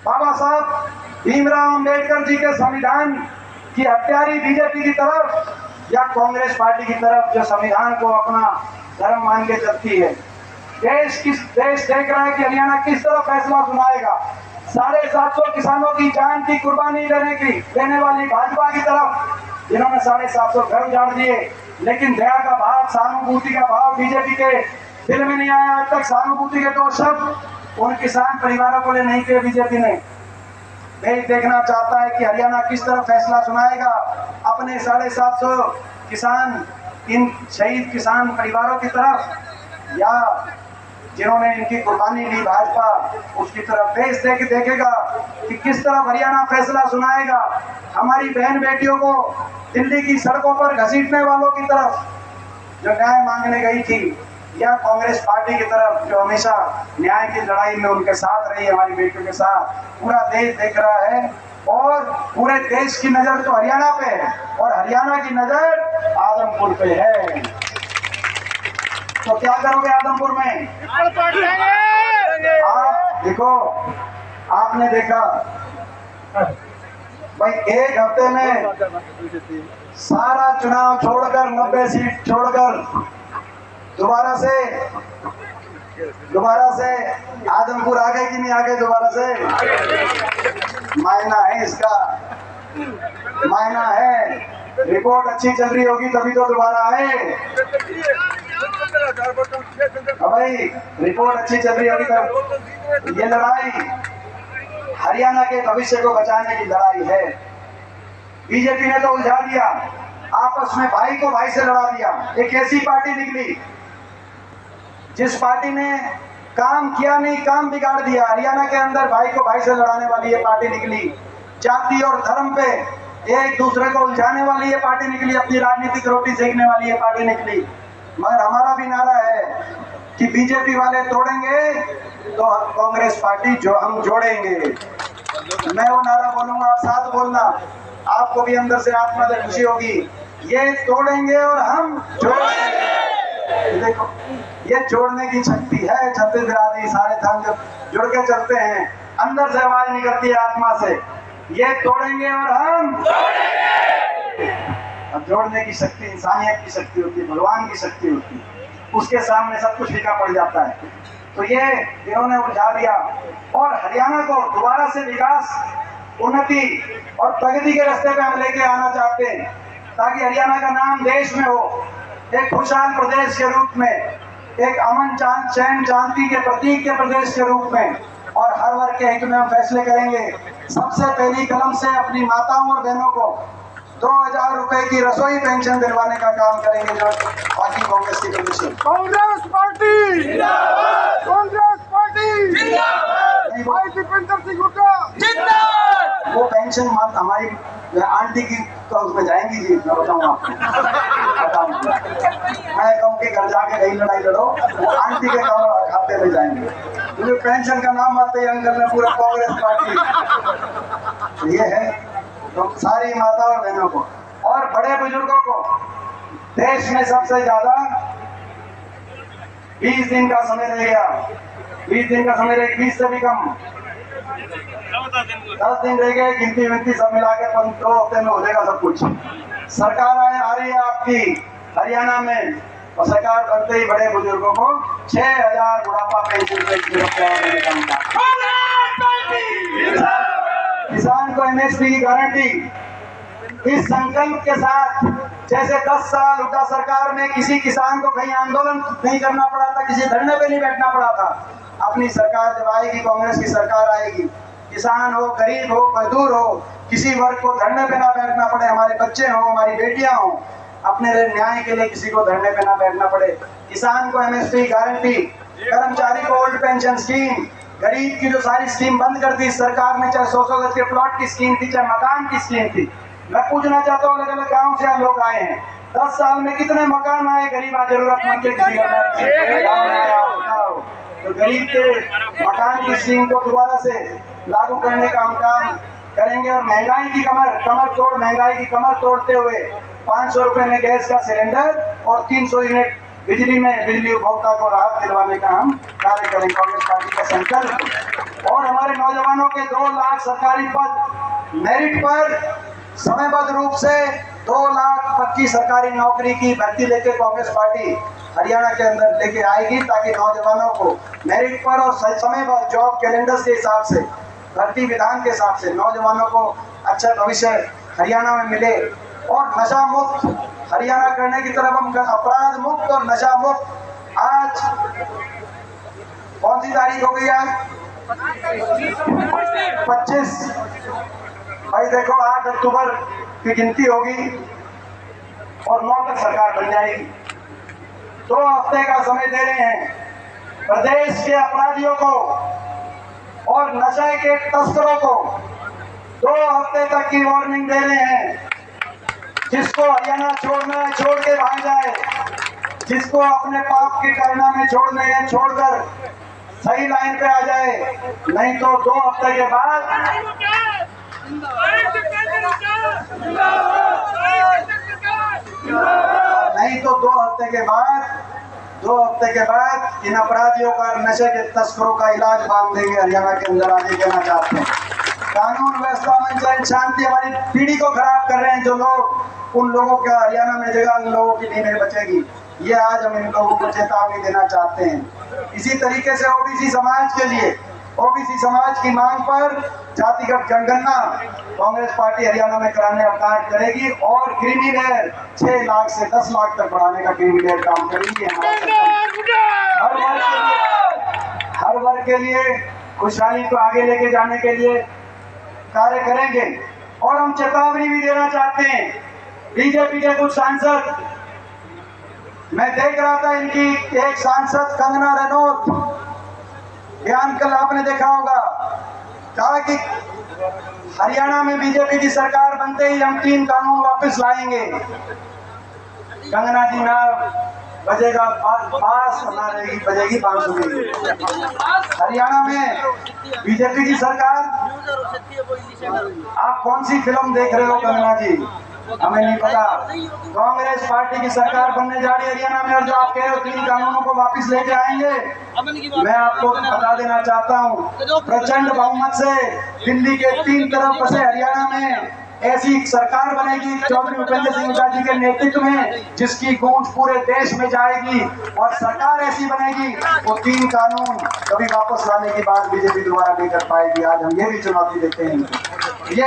बाबा साहब भीमराव अंबेडकर जी के संविधान की हत्यारी बीजेपी की तरफ या कांग्रेस पार्टी की तरफ जो संविधान को अपना धर्म मान के चलती है। देश देख रहा है कि हरियाणा किस तरह फैसला सुनाएगा। 750 किसानों की जान की कुर्बानी देने वाली भाजपा की तरफ जिन्होंने 750 घर उजाड़ दिए, लेकिन दया का भाव, सहानुभूति का भाव बीजेपी के दिल में नहीं आया। आज तक सहानुभूति के 2 शब्द उन किसान परिवारों को नहीं किए बीजेपी ने। देश देखना चाहता है कि हरियाणा किस तरह फैसला सुनाएगा अपने 750 किसान, इन शहीद किसान परिवारों की तरफ, या जिन्होंने इनकी कुर्बानी दी भाजपा उसकी तरफ। देश देखेगा कि किस तरह हरियाणा फैसला सुनाएगा हमारी बहन बेटियों को दिल्ली की सड़कों पर घसीटने वालों की तरफ जो न्याय मांगने गई थी, या कांग्रेस पार्टी की तरफ जो हमेशा न्याय की लड़ाई में उनके साथ रही, हमारी बेटियों के साथ। पूरा देश देख रहा है और पूरे देश की नजर तो हरियाणा पे है और हरियाणा की नजर आदमपुर पे है। तो क्या करोगे आदमपुर में? आप देखो, आपने देखा भाई 1 हफ्ते में सारा चुनाव छोड़कर 90 सीट छोड़कर दोबारा से आदमपुर आ गए कि नहीं आ गए? दोबारा से मायना है इसका, मायना है। रिपोर्ट अच्छी चल रही होगी तभी तो दोबारा आए। भाई रिपोर्ट अच्छी चल रही होगी तब। ये लड़ाई हरियाणा के भविष्य को बचाने की लड़ाई है। बीजेपी ने तो उलझा दिया, आपस में भाई को भाई से लड़ा दिया। एक ऐसी पार्टी निकली जिस पार्टी ने काम किया नहीं, काम बिगाड़ दिया। हरियाणा के अंदर भाई को भाई से लड़ाने वाली ये पार्टी निकली। जाति और धर्म पे एक दूसरे को उलझाने वाली ये पार्टी निकली। अपनी राजनीतिक रोटी सेकने वाली ये पार्टी निकली। मगर हमारा भी नारा है कि बीजेपी वाले तोड़ेंगे तो कांग्रेस पार्टी जो हम जोड़ेंगे। मैं वो नारा बोलूंगा, आप साथ बोलना, आपको भी अंदर से आत्मा से खुशी होगी। ये तोड़ेंगे और हम जोड़ेंगे। देखो ये जोड़ने की शक्ति है। छत्तीस बिरादरी सारे धर्म जब जुड़ के चलते हैं, अंदर से आवाज निकलती है आत्मा से, ये तोड़ेंगे और हम जोड़ेंगे। अब जोड़ने की शक्ति इंसानियत की शक्ति होती है, भगवान की शक्ति होती है। उसके सामने सब कुछ फीका पड़ जाता है। तो ये इन्होंने उलझा दिया और हरियाणा को दोबारा से विकास, उन्नति और प्रगति के रास्ते पे हम लेके आना चाहते हैं, ताकि हरियाणा का नाम देश में हो, एक खुशहाल प्रदेश के रूप में, एक अमन चैन शांति के प्रतीक के प्रदेश के रूप में। और हर वर्ग के हित में हम फैसले करेंगे। सबसे पहली कलम से अपनी माताओं और बहनों को 2000 रुपए की रसोई पेंशन दिलवाने का काम करेंगे, जो बाकी कांग्रेस की कंडीशन। कांग्रेस पार्टी जिंदाबाद, कांग्रेस पार्टी जिंदाबाद, भाई दीपेंद्र सिंह हुड्डा जिंदाबाद। वो पेंशन हमारी आंटी की तो उसमें जाएंगी जी, मैं बताऊँ आपको। मैं कहूँ कि घर जाके कहीं लड़ाई लड़ो, वो आंटी के खाते में जाएंगे। मुझे पेंशन का नाम आते ही अंकल ने पूरा कांग्रेस पार्टी। ये है तो सारी माता और बहनों को और बड़े बुजुर्गों को देश में सबसे ज्यादा 20 दिन का समय रह गया। 20 दिन का समय रह, 20 से भी कम 10 दिन रह गए। गिनती विनती सब मिला के 2 हफ्ते में हो जाएगा सब कुछ। सरकार आ रही है आपकी हरियाणा में, और सरकार बनते ही बड़े बुजुर्गों को 6000 बुढ़ापा पेंशन किसान को MSP की गारंटी। इस संकल्प के साथ जैसे 10 साल हुड्डा सरकार में किसी किसान को कहीं आंदोलन नहीं करना पड़ा था, किसी धरने पे नहीं बैठना पड़ा था। अपनी सरकार जब आएगी, कांग्रेस की सरकार आएगी, किसान हो, गरीब हो, मजदूर हो, किसी वर्ग को धरने पे ना बैठना पड़े, हमारे बच्चे हों, हमारी बेटियां हों, अपने न्याय के लिए किसी को धरने पे ना बैठना पड़े। किसान को MSP गारंटी, कर्मचारी को ओल्ड पेंशन स्कीम, गरीब की जो सारी स्कीम बंद कर दी सरकार ने, चाहे 100 गज के प्लॉट की स्कीम थी, चाहे मकान की स्कीम थी। मैं पूछना चाहता हूँ, अलग अलग गाँव से लोग आए हैं, 10 साल में कितने मकान आए गरीब जरूरतमंद के किसी गाँव में आया? तो गरीब के मकान की स्कीम को दोबारा से लागू करने का हम काम करेंगे। और महंगाई की महंगाई की कमर तोड़ते हुए 500 रुपए में गैस का सिलेंडर और 300 यूनिट बिजली में बिजली उपभोक्ता को राहत दिलवाने का हम कार्य करें, कांग्रेस पार्टी का संकल्प। और हमारे नौजवानों के 2 लाख सरकारी पद मेरिट पर समयबद्ध रूप से 2 लाख पक्की सरकारी नौकरी की भर्ती लेके कांग्रेस पार्टी हरियाणा के अंदर लेके आएगी, ताकि नौजवानों को मेरिट पर और समयबद्ध जॉब कैलेंडर्स के हिसाब से, भर्ती विधान के हिसाब से नौजवानों को अच्छा भविष्य हरियाणा में मिले और नशा मुक्त हरियाणा करने की तरफ हम, अपराध मुक्त और नशा मुक्त। आज कौन सी तारीख हो गई? आज 25। भाई देखो 8 अक्टूबर की गिनती होगी और 9 तक सरकार बन जाएगी। 2 हफ्ते का समय दे रहे हैं प्रदेश के अपराधियों को और नशे के तस्करों को। 2 हफ्ते तक की वार्निंग दे रहे हैं। जिसको हरियाणा छोड़ना है छोड़ के भाग जाए, जिसको अपने पाप की करना में छोड़ने हैं छोड़कर सही लाइन पे आ जाए, नहीं तो 2 हफ्ते के बाद दो हफ्ते के बाद इन अपराधियों का, नशे के तस्करों का इलाज बांध देंगे हरियाणा के अंदर। आगे कहना चाहते हैं कानून व्यवस्था में चैन शांति हमारी पीढ़ी को खराब कर रहे हैं जो लोग, उन लोगों का हरियाणा में जगह उन लोगों की नहीं बचेगी। ये आज हम इन लोगों को चेतावनी देना चाहते हैं। इसी तरीके से ओबीसी समाज के लिए, ओबीसी समाज की मांग पर जातिगत जनगणना कांग्रेस पार्टी हरियाणा में कराने का कार्य करेगी और क्रीमी लेयर 6 लाख से 10 लाख तक बढ़ाने का क्रीमी लेयर काम करेगी। हर वर्ग के लिए खुशहाली को आगे लेके जाने के लिए कार्य करेंगे। और हम चेतावनी भी देना चाहते हैं बीजेपी के कुछ सांसद, मैं देख रहा था इनकी एक सांसद कंगना रनौत बयान कल आपने देखा होगा, कहा कि हरियाणा में बीजेपी की सरकार बनते ही हम 3 कानून वापस लाएंगे। कंगना जी ना बजेगा बांस, ना रहेगी बजेगी बांसुरी। हरियाणा में बीजेपी की सरकार, आप कौन सी फिल्म देख रहे हो कंगना जी, हमें नहीं पता। कांग्रेस पार्टी की सरकार बनने जा रही है हरियाणा में, और जो आप कह रहे हो 3 कानूनों को वापस लेके आएंगे, मैं आपको बता देना चाहता हूँ प्रचंड बहुमत से दिल्ली के 3 तरफ बसे हरियाणा में ऐसी सरकार बनेगी चौधरी भूपेंद्र सिंह हुड्डा जी के नेतृत्व में, जिसकी गूंज पूरे देश में जाएगी और सरकार ऐसी बनेगी वो 3 कानून कभी वापस लाने की बात बीजेपी दोबारा नहीं कर पाएगी। आज हम ये भी चुनौती देते हैं। ये